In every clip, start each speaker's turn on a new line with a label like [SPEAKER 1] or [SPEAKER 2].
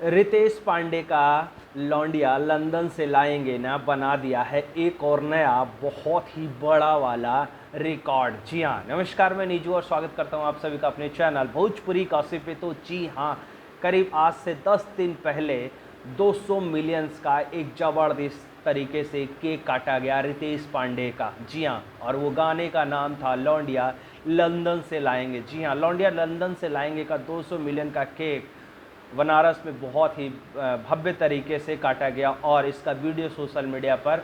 [SPEAKER 1] रितेश पांडे का लौंडिया लंदन से लाएंगे ना बना दिया है एक और नया बहुत ही बड़ा वाला रिकॉर्ड। जी हाँ, नमस्कार, मैं नीजू और स्वागत करता हूँ आप सभी का अपने चैनल भोजपुरी गॉसिप पे। तो जी हाँ, करीब आज से 10 दिन पहले 200 मिलियंस का एक ज़बरदस्त तरीके से केक काटा गया रितेश पांडे का। जी हाँ, और वो गाने का नाम था लौंडिया लंदन से लाएंगे। जी हाँ, लौंडिया लंदन से लाएंगे का 200 मिलियन का केक बनारस में बहुत ही भव्य तरीके से काटा गया और इसका वीडियो सोशल मीडिया पर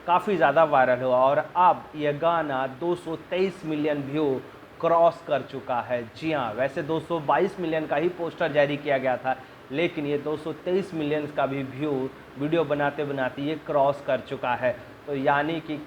[SPEAKER 1] काफ़ी ज़्यादा वायरल हुआ और अब यह गाना 223 मिलियन व्यू क्रॉस कर चुका है। जी हाँ, वैसे 222 मिलियन का ही पोस्टर जारी किया गया था, लेकिन ये 223 मिलियन का भी व्यू वीडियो बनाते बनाते ये क्रॉस कर चुका है। तो यानी कि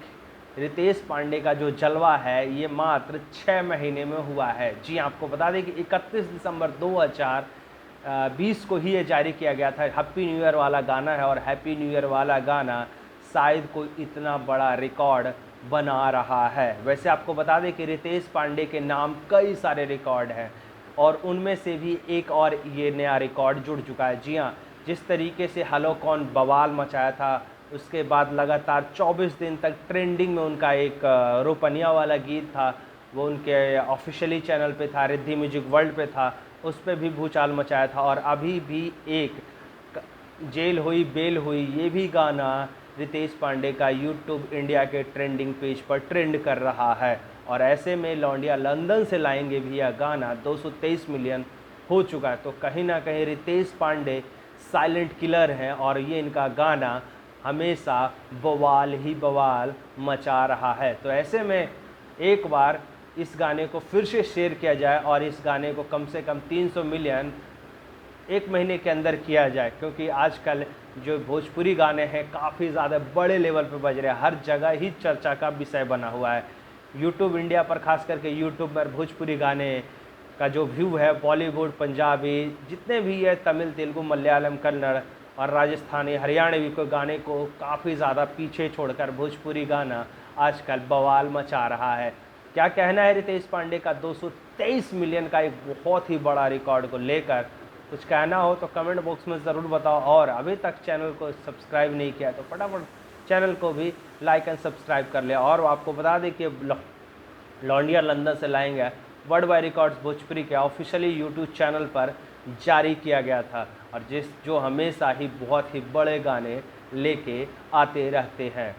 [SPEAKER 1] रितेश पांडे का जो जलवा है ये मात्र 6 महीने में हुआ है। जी, आपको बता दें कि 31 दिसंबर 2020 को ही ये जारी किया गया था। हैप्पी न्यू ईयर वाला गाना है और हैप्पी न्यू ईयर वाला गाना शायद कोई इतना बड़ा रिकॉर्ड बना रहा है। वैसे आपको बता दें कि रितेश पांडे के नाम कई सारे रिकॉर्ड हैं और उनमें से भी एक और ये नया रिकॉर्ड जुड़ चुका है। जी हाँ, जिस तरीके से हेलो कौन बवाल मचाया था, उसके बाद लगातार 24 दिन तक ट्रेंडिंग में उनका एक रोपनिया वाला गीत था, वो उनके ऑफिशियली चैनल पे था, रिद्धि म्यूजिक वर्ल्ड पे था, उस पर भी भूचाल मचाया था। और अभी भी एक जेल हुई बेल हुई ये भी गाना रितेश पांडे का यूट्यूब इंडिया के ट्रेंडिंग पेज पर ट्रेंड कर रहा है। और ऐसे में लौंडिया लंदन से लाएंगे भी यह गाना 223 मिलियन हो चुका है। तो कहीं ना कहीं रितेश पांडे साइलेंट किलर हैं और ये इनका गाना हमेशा बवाल ही बवाल मचा रहा है। तो ऐसे में एक बार इस गाने को फिर से शेयर किया जाए और इस गाने को कम से कम 300 मिलियन एक महीने के अंदर किया जाए, क्योंकि आजकल जो भोजपुरी गाने हैं काफ़ी ज़्यादा बड़े लेवल पे बज रहे हैं, हर जगह ही चर्चा का विषय बना हुआ है। यूट्यूब इंडिया पर खास करके यूट्यूब पर भोजपुरी गाने का जो व्यू है, बॉलीवुड, पंजाबी, जितने भी है, तमिल, तेलुगु, मलयालम, कन्नड़ और राजस्थानी, हरियाणवी को गाने को काफ़ी ज़्यादा पीछे छोड़कर भोजपुरी गाना आजकल बवाल मचा रहा है। क्या कहना है रितेश पांडे का 223 मिलियन का एक बहुत ही बड़ा रिकॉर्ड को लेकर? कुछ कहना हो तो कमेंट बॉक्स में ज़रूर बताओ और अभी तक चैनल को सब्सक्राइब नहीं किया तो फटाफट चैनल को भी लाइक एंड सब्सक्राइब कर ले। और आपको बता दें कि लौंडिया लंदन से लाएंगे वर्ल्ड वाइड रिकॉर्ड्स भोजपुरी के ऑफिशियली यूट्यूब चैनल पर जारी किया गया था और जो हमेशा ही बहुत ही बड़े गाने लेके आते रहते हैं।